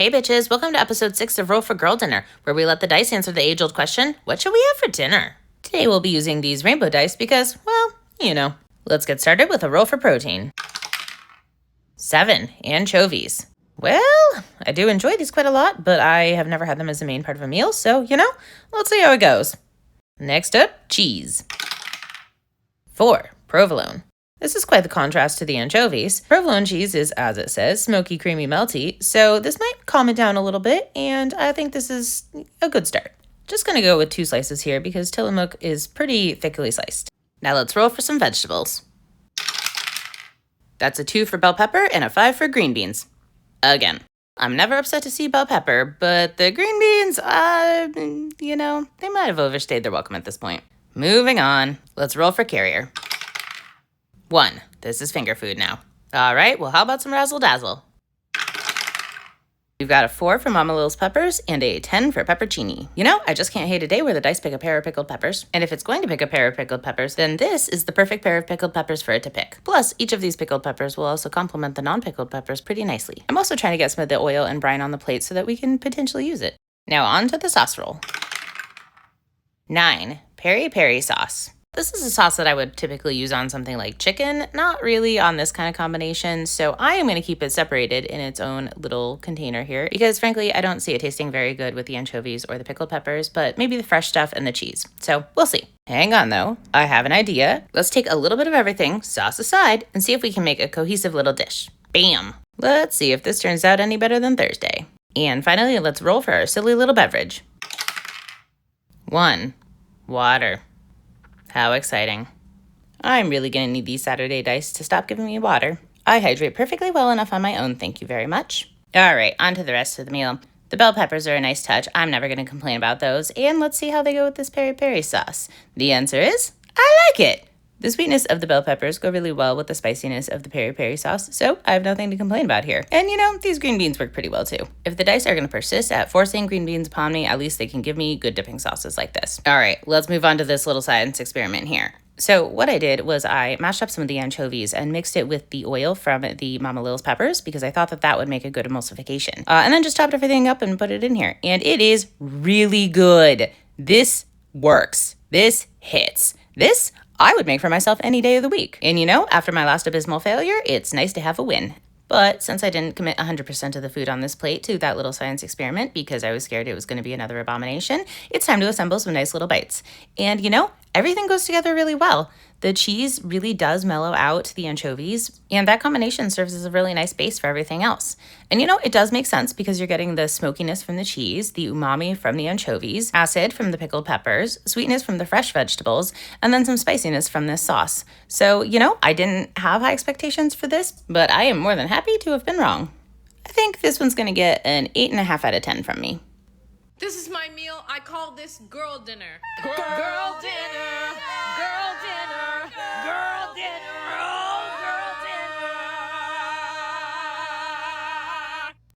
Hey bitches, welcome to episode 6 of Roll for Girl Dinner, where we let the dice answer the age-old question, what should we have for dinner? Today we'll be using these rainbow dice because, well, you know. Let's get started with a roll for protein. 7, anchovies. Well, I do enjoy these quite a lot, but I have never had them as a main part of a meal, so, let's see how it goes. Next up, cheese. 4, provolone. This is quite the contrast to the anchovies. Provolone cheese is, as it says, smoky, creamy, melty, so this might calm it down a little bit, and I think this is a good start. Just gonna go with 2 slices here because Tillamook is pretty thickly sliced. Now let's roll for some vegetables. That's a 2 for bell pepper and a 5 for green beans. Again, I'm never upset to see bell pepper, but the green beans, they might have overstayed their welcome at this point. Moving on, let's roll for carrier. 1. This is finger food now. All right, well, how about some Razzle Dazzle? We've got a 4 for Mama Lil's peppers and a 10 for peppercini. I just can't hate a day where the dice pick a pair of pickled peppers. And if it's going to pick a pair of pickled peppers, then this is the perfect pair of pickled peppers for it to pick. Plus, each of these pickled peppers will also complement the non-pickled peppers pretty nicely. I'm also trying to get some of the oil and brine on the plate so that we can potentially use it. Now on to the sauce roll. 9, peri-peri sauce. This is a sauce that I would typically use on something like chicken, not really on this kind of combination, so I am going to keep it separated in its own little container here because frankly, I don't see it tasting very good with the anchovies or the pickled peppers, but maybe the fresh stuff and the cheese. So we'll see. Hang on though, I have an idea. Let's take a little bit of everything, sauce aside, and see if we can make a cohesive little dish. Bam! Let's see if this turns out any better than Thursday. And finally, let's roll for our silly little beverage. 1, water. How exciting. I'm really going to need these Saturday dice to stop giving me water. I hydrate perfectly well enough on my own, thank you very much. All right, on to the rest of the meal. The bell peppers are a nice touch. I'm never going to complain about those. And let's see how they go with this peri-peri sauce. The answer is, I like it. The sweetness of the bell peppers go really well with the spiciness of the peri-peri sauce, so I have nothing to complain about here. And these green beans work pretty well too. If the dice are going to persist at forcing green beans upon me, at least they can give me good dipping sauces like this. All right, let's move on to this little science experiment here. So what I did was I mashed up some of the anchovies and mixed it with the oil from the Mama Lil's peppers because I thought that would make a good emulsification. And then just chopped everything up and put it in here. And it is really good. This works. This hits. This I would make for myself any day of the week. And after my last abysmal failure, it's nice to have a win. But since I didn't commit 100% of the food on this plate to that little science experiment because I was scared it was going to be another abomination, it's time to assemble some nice little bites. And everything goes together really well. The cheese really does mellow out the anchovies, and that combination serves as a really nice base for everything else. And it does make sense because you're getting the smokiness from the cheese, the umami from the anchovies, acid from the pickled peppers, sweetness from the fresh vegetables, and then some spiciness from this sauce. So, I didn't have high expectations for this, but I am more than happy to have been wrong. I think this one's going to get an 8.5 out of 10 from me. This is my meal. I call this girl dinner. Girl dinner.